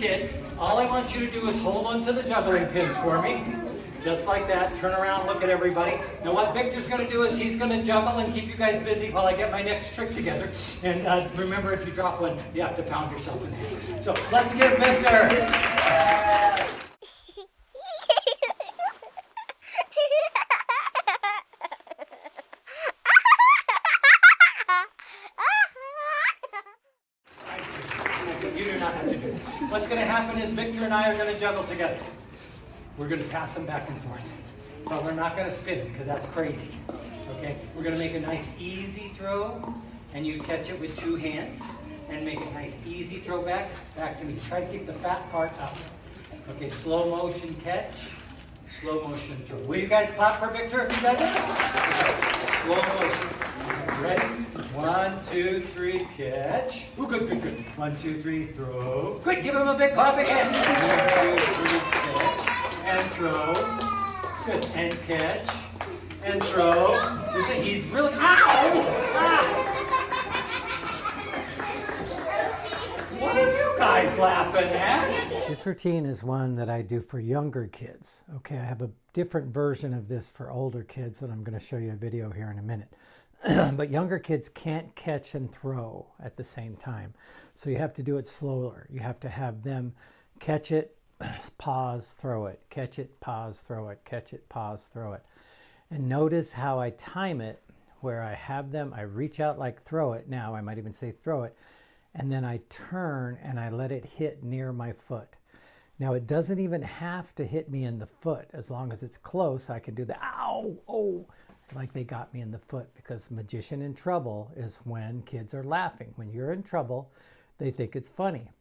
kid. All I want you to do is hold on to the juggling pins for me. Just like that. Turn around, look at everybody. Now what Victor's going to do is he's going to juggle and keep you guys busy while I get my next trick together. And remember, if you drop one, you have to pound yourself in the head. So let's give Victor. You do not have to do it. What's going to happen is Victor and I are going to juggle together. We're going to pass them back and forth. But we're not going to spin it because that's crazy. Okay? We're going to make a nice easy throw, and you catch it with 2 hands and make a nice easy throw back to me. Try to keep the fat part up. Okay, slow motion catch, slow motion throw. Will you guys clap for Victor if you guys do? Slow motion. Okay, ready? 1, 2, 3, catch. Ooh, good. 1, 2, 3, throw. Quick, give him a big clap again. 1, 2, 3, catch. And throw. Good. And catch. And throw. He's really. Ow! Ah! What are you guys laughing at? This routine is one that I do for younger kids. Okay, I have a different version of this for older kids, and I'm going to show you a video here in a minute. But younger kids can't catch and throw at the same time. So you have to do it slower. You have to have them catch it, pause, throw it, catch it, pause, throw it, catch it, pause, throw it. And notice how I time it, where I have them, I reach out like throw it. Now I might even say throw it. And then I turn and I let it hit near my foot. Now it doesn't even have to hit me in the foot. As long as it's close, I can do the ow, oh, like they got me in the foot, because magician in trouble is when kids are laughing. When you're in trouble, they think it's funny.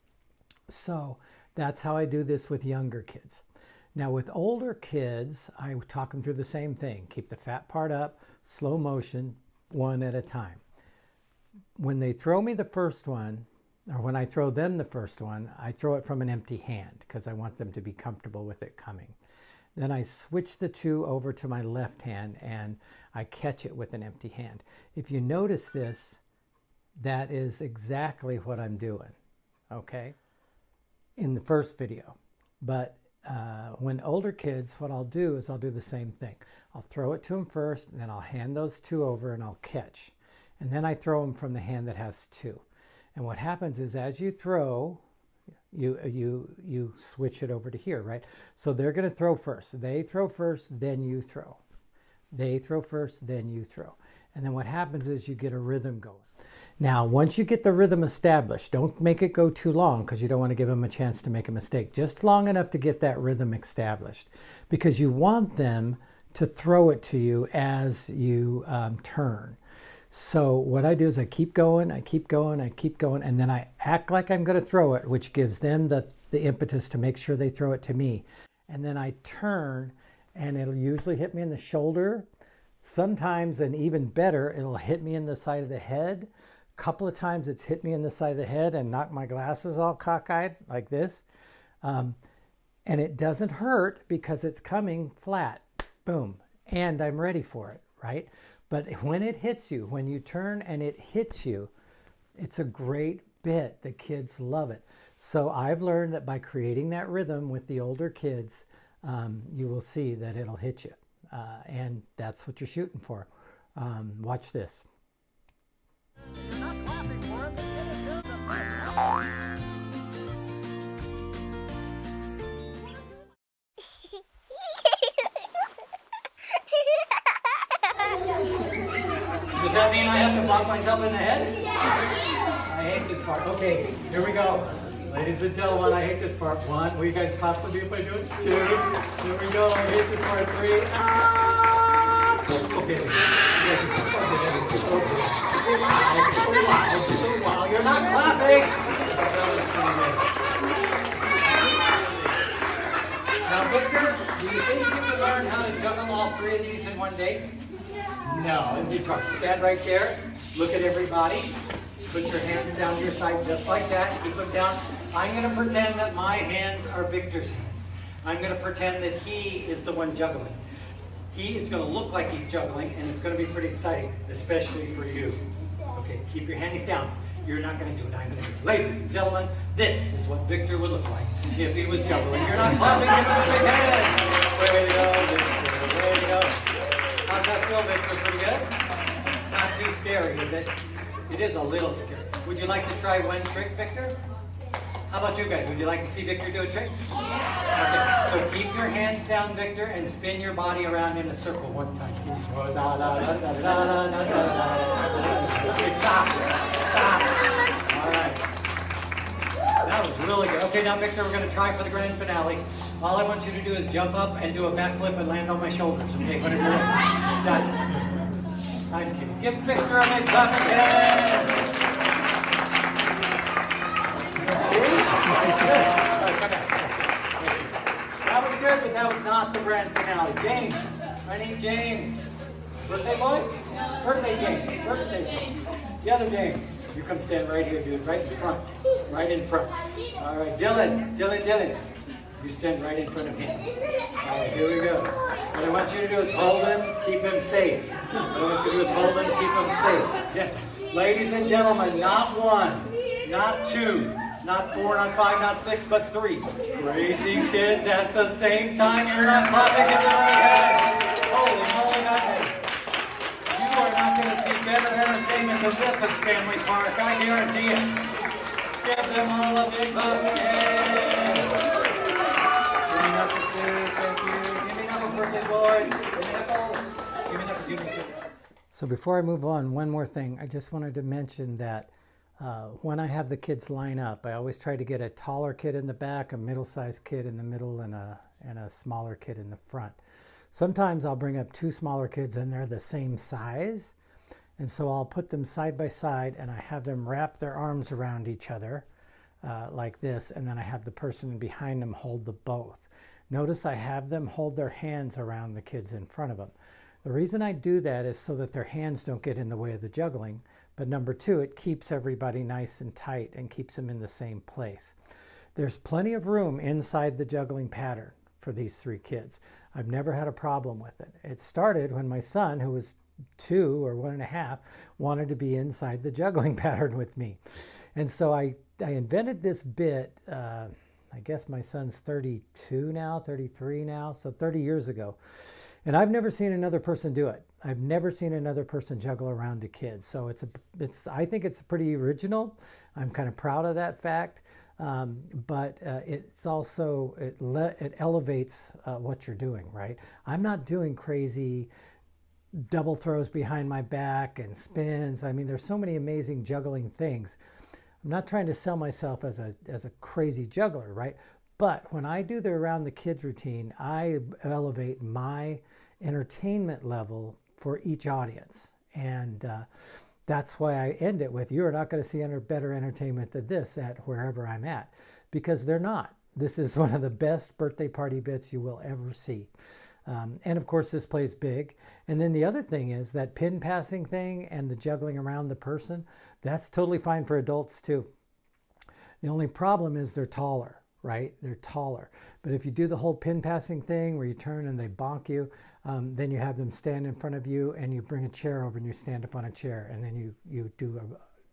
So that's how I do this with younger kids. Now with older kids, I talk them through the same thing. Keep the fat part up, slow motion, 1 at a time. When they throw me the first one, or when I throw them the first one, I throw it from an empty hand because I want them to be comfortable with it coming. Then I switch the 2 over to my left hand and I catch it with an empty hand. If you notice this, that is exactly what I'm doing, okay, in the first video. But when older kids, what I'll do is I'll do the same thing. I'll throw it to them first, and then I'll hand those 2 over and I'll catch. And then I throw them from the hand that has 2. And what happens is as you throw, you switch it over to here, right? So they're going to throw first. They throw first, then you throw. They throw first, then you throw. And then what happens is you get a rhythm going. Now, once you get the rhythm established, don't make it go too long because you don't want to give them a chance to make a mistake. Just long enough to get that rhythm established, because you want them to throw it to you as you turn. So what I do is I keep going, I keep going, I keep going, and then I act like I'm going to throw it, which gives them the impetus to make sure they throw it to me. And then I turn, and it'll usually hit me in the shoulder. Sometimes, and even better, it'll hit me in the side of the head. A couple of times it's hit me in the side of the head and knocked my glasses all cockeyed like this. And it doesn't hurt because it's coming flat, boom, and I'm ready for it, right? But when it hits you, when you turn and it hits you, it's a great bit. The kids love it. So I've learned that by creating that rhythm with the older kids, you will see that it'll hit you. And that's what you're shooting for. Watch this. You're not clapping for it, Does that mean I have to block myself in the head? I hate this part. Okay, here we go. Ladies and gentlemen, I hate this part. 1, will you guys clap with me if I do it? 2, here we go. I hate this part. 3, ah! Okay, you guys are wow, you're not clapping. Now, Victor, do you think you can learn how to juggle all 3 of these in one day? No, it'd be tough. Stand right there. Look at everybody. Put your hands down to your side just like that. Keep them down. I'm going to pretend that my hands are Victor's hands. I'm going to pretend that he is the one juggling. It's going to look like he's juggling, and it's going to be pretty exciting, especially for you. Okay, keep your hands down. You're not going to do it. I'm going to do it. Ladies and gentlemen, this is what Victor would look like if he was juggling. You're not clapping, give him a big hand. Way to go, Victor. Way to go. How's that feel, Victor? Pretty good? It's not too scary, is it? It is a little scary. Would you like to try one trick, Victor? How about you guys? Would you like to see Victor do a trick? Okay, so keep your hands down, Victor, and spin your body around in a circle one time. Keep swirl, da, da, da, da, da, da, da, da, da. Stop. Stop. All right. That was really good. Okay, now, Victor, we're going to try for the grand finale. All I want you to do is jump up and do a backflip and land on my shoulders. Okay, whatever you're doing. Done. I'm kidding. Give Victor a big clap again. That was good, but that was not the grand finale. James, my name's James. Birthday boy? Birthday James. Birthday James. The other James. You come stand right here, dude. Right in front. Right in front. All right, Dylan. You stand right in front of him. All right, here we go. What I want you to do is hold him, keep him safe. What I want you to do is hold him, keep him safe. Gentle. Ladies and gentlemen, not one, not two, not four, not five, not six, but three. Crazy kids at the same time. You're not clapping in the right head. Holy moly, nothing. You are not going to see better entertainment than this at Stanley Park. I guarantee it. Give them all a big clap again. Give me knuckles, sir. Thank you. Give me knuckles, birthday boys. Give me knuckles. Give me knuckles. Give me sir. So before I move on, one more thing. I just wanted to mention that when I have the kids line up, I always try to get a taller kid in the back, a middle-sized kid in the middle, and a smaller kid in the front. Sometimes I'll bring up two smaller kids and they're the same size. And so I'll put them side by side and I have them wrap their arms around each other like this. And then I have the person behind them hold the both. Notice I have them hold their hands around the kids in front of them. The reason I do that is so that their hands don't get in the way of the juggling. But number two, it keeps everybody nice and tight and keeps them in the same place. There's plenty of room inside the juggling pattern for these three kids. I've never had a problem with it. It started when my son, who was 2 or 1.5, wanted to be inside the juggling pattern with me. And so I invented this bit, I guess my son's 32 now, 33 now, so 30 years ago. And I've never seen another person do it. I've never seen another person juggle around a kid. So I think it's pretty original. I'm kind of proud of that fact. But it's also, it elevates what you're doing, right? I'm not doing crazy double throws behind my back and spins. I mean, there's so many amazing juggling things. I'm not trying to sell myself as a crazy juggler, right? But when I do the Around the Kids routine, I elevate my entertainment level for each audience. And that's why I end it with, you're not going to see better entertainment than this at wherever I'm at. Because they're not. This is one of the best birthday party bits you will ever see. And of course, this plays big. And then the other thing is that pin passing thing and the juggling around the person, that's totally fine for adults too. The only problem is they're taller, right? They're taller. But if you do the whole pin passing thing where you turn and they bonk you, then you have them stand in front of you and you bring a chair over and you stand up on a chair and then you do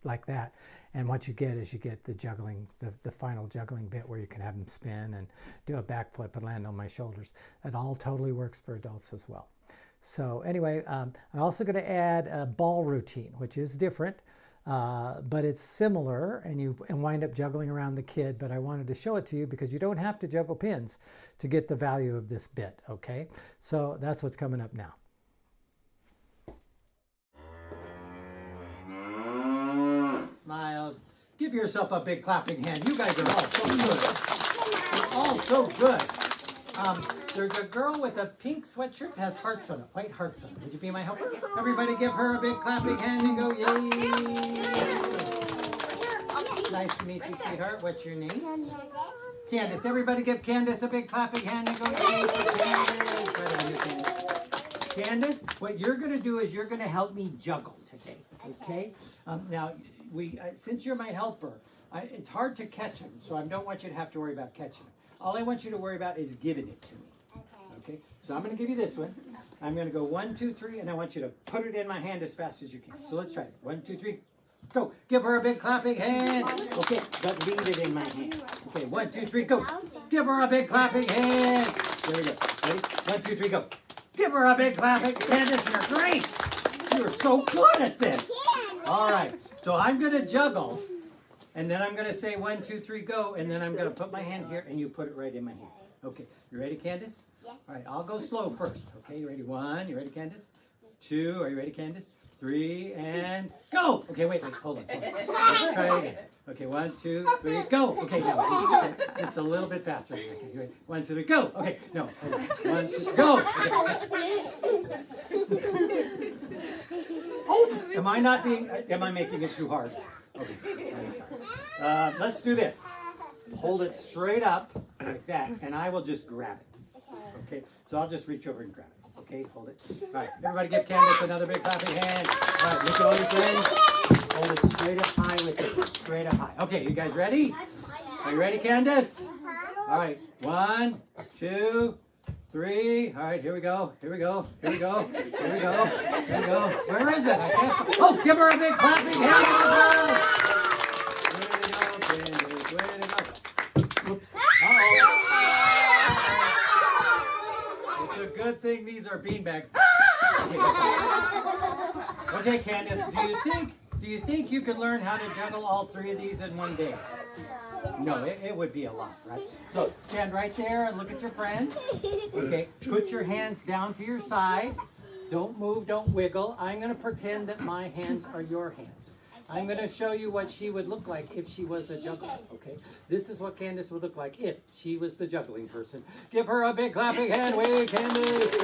like that. And what you get is you get the juggling, the final juggling bit where you can have them spin and do a backflip and land on my shoulders. That all totally works for adults as well. So anyway, I'm also going to add a ball routine, which is different, but it's similar, and you wind up juggling around the kid. But I wanted to show it to you because you don't have to juggle pins to get the value of this bit, okay? So that's what's coming up now. Smiles. Give yourself a big clapping hand. You guys are all so good. You're all so good. There's a girl with a pink sweatshirt has hearts on it, white hearts on it. Would you be my helper? Everybody give her a big clapping hand and go, yay! Nice to meet you, sweetheart. What's your name? Candace. Everybody give Candace a big clapping hand and go, yay! Candace, what you're going to do is you're going to help me juggle today, okay? Now, since you're my helper, it's hard to catch them, so I don't want you to have to worry about catching them. All I want you to worry about is giving it to me. Okay? So I'm going to give you this one. I'm going to go 1, 2, 3, and I want you to put it in my hand as fast as you can. So let's try it. 1, 2, 3. Go. Give her a big clapping hand. Okay, but lead it in my hand. Okay, 1, 2, 3, go. Give her a big clapping hand. There we go. Ready? 1, 2, 3, go. Give her a big clapping. Candace, you're great. You're so good at this. All right, so I'm going to juggle, and then I'm going to say 1, 2, 3, go, and then I'm going to put my hand here, and you put it right in my hand. Okay, you ready, Candace? Yes. All right, I'll go slow first. Okay, you ready? 1, you ready, Candace? 2, are you ready, Candace? 3, and go! Okay, wait, hold on. Let's try it again. Okay, 1, 2, 3, go! Okay, now, just a little bit faster. Okay, you ready? 1, 2, 3, go! Okay, no. 1, 2, go! Okay. Oh, am I making it too hard? Okay, I'm sorry. Let's do this. Hold it straight up like that, and I will just grab it. Okay, so I'll just reach over and grab it. Okay, hold it. All right, everybody give Candace another big clapping hand. All right, look at all your friends. Hold it straight up high with it. Straight up high. Okay, you guys ready? Are you ready, Candace? All right, 1, 2, 3. All right, here we go. Here we go. Here we go. Here we go. Here we go. Where is it? I can't. Oh, give her a big clapping hand. Way to go, Candace. Way to go. Oops. Uh-oh. It's a good thing these are beanbags. Okay, Candace, do you think you could learn how to juggle all 3 of these in one day? No, it would be a lot, right? So stand right there and look at your friends. Okay, put your hands down to your side. Don't move, don't wiggle. I'm going to pretend that my hands are your hands. I'm going to show you what she would look like if she was a juggler, okay? This is what Candace would look like if she was the juggling person. Give her a big clapping hand. Wait, Candace.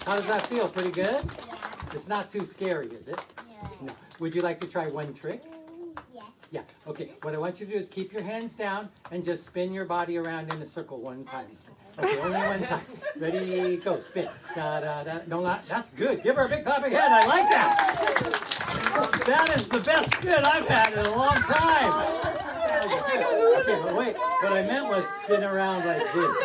How does that feel? Pretty good? It's not too scary, is it? No. Would you like to try one trick? Yes. Yeah, okay. What I want you to do is keep your hands down and just spin your body around in a circle one time. Okay, only one time. Ready, go, spin. Da, da, da. No, that's good. Give her a big clapping hand. I like that. That is the best spin I've had in a long time. Okay, but wait, what I meant was spin around like this.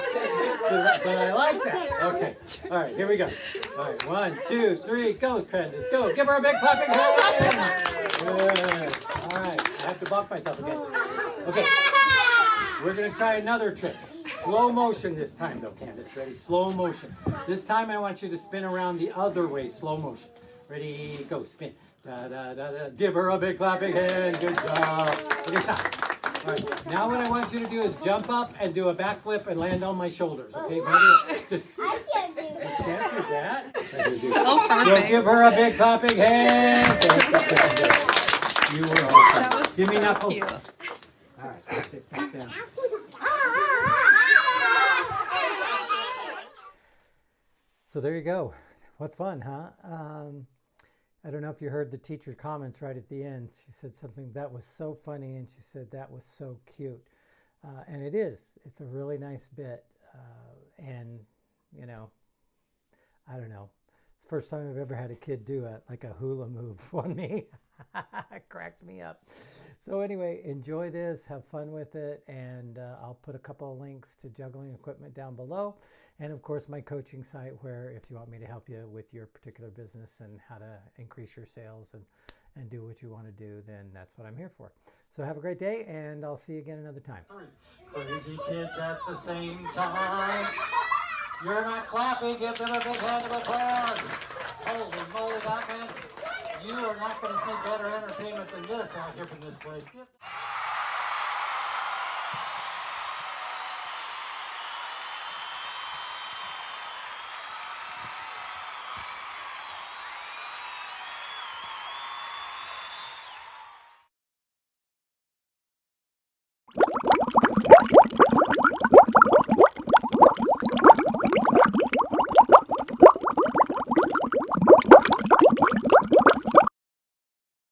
But I like that. Okay, all right, here we go. All right, 1, 2, 3, go, Candace, go. Give her a big clapping hand. Good. All right, I have to bump myself again. Okay, we're going to try another trick. Slow motion this time, though, Candace. Ready? Slow motion. This time I want you to spin around the other way. Slow motion. Ready? Go. Spin. Da, da, da, da. Give her a big clapping hand. Good job. Okay, stop. All right. Now what I want you to do is jump up and do a backflip and land on my shoulders. Okay? Just, I can't do you that. can't do that? So perfect. So give her a big clapping hand. You were awesome. That was Give me so knuckles. cute. All right. Let's sit back down. So there you go. What fun, huh? I don't know if you heard the teacher's comments right at the end. She said something that was so funny, and she said that was so cute. And it is. It's a really nice bit. And, you know, I don't know. It's the first time I've ever had a kid do like a hula move on me. It cracked me up. So anyway, enjoy this, have fun with it, and I'll put a couple of links to juggling equipment down below, and of course my coaching site, where if you want me to help you with your particular business and how to increase your sales and do what you want to do, then that's what I'm here for. So have a great day, and I'll see you again another time. 3 crazy kids at the same time. You're not clapping, give them a big hand of applause. Holy moly, Batman. You are not going to see better entertainment than this out here from this place.